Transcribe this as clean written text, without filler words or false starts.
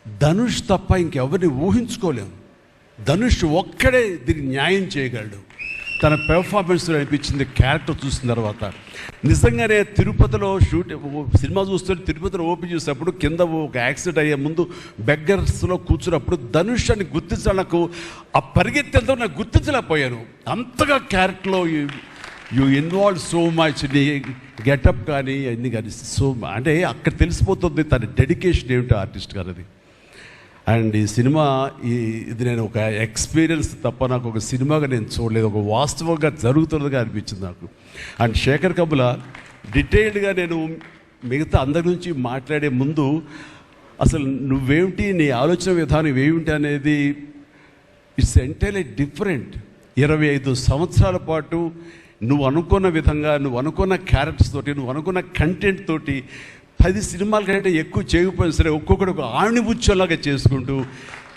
ధనుష్ తప్ప ఇంకెవరిని ఊహించుకోలేము. ధనుష్ ఒక్కడే దీనికి న్యాయం చేయగలడు. తన పెర్ఫార్మెన్స్లో అనిపించింది క్యారెక్టర్ చూసిన తర్వాత. నిజంగానే తిరుపతిలో సినిమా చూస్తుంటే తిరుపతిలో ఓపెన్ చేసినప్పుడు కింద ఒక యాక్సిడెంట్ అయ్యే ముందు బెగ్గర్స్లో కూర్చున్నప్పుడు ధనుష్ అని గుర్తించాలి. నాకు ఆ పరిగెత్తేంతో నాకు గుర్తించలేకపోయాను. అంతగా క్యారెక్టర్లో యూ ఇన్వాల్వ్ సో మచ్. నీ గెటప్ కానీ అన్నీ కానీ అంటే అక్కడ తెలిసిపోతుంది తన డెడికేషన్ ఏమిటో ఆర్టిస్ట్ గారు అది. అండ్ ఈ సినిమా ఇది నేను ఒక ఎక్స్పీరియన్స్ తప్ప నాకు ఒక సినిమాగా నేను చూడలేదు, ఒక వాస్తవంగా జరుగుతున్నదిగా అనిపించింది నాకు. అండ్ శేఖర్ కమ్ముల డీటెయిల్డ్గా నేను మిగతా అందరి నుంచి మాట్లాడే ముందు అసలు నువ్వేమిటి, నీ ఆలోచన విధానం ఏమిటి అనేది ఇట్స్ ఎంటైర్లీ డిఫరెంట్. 25 సంవత్సరాల పాటు నువ్వు అనుకున్న విధంగా, నువ్వు అనుకున్న క్యారెక్టర్స్ తోటి, నువ్వు అనుకున్న కంటెంట్ తోటి 10 సినిమాల కంటే ఎక్కువ చేయకపోయినా సరే ఒక్కొక్కటి ఒక ఆణిముత్యంలాగా చేసుకుంటూ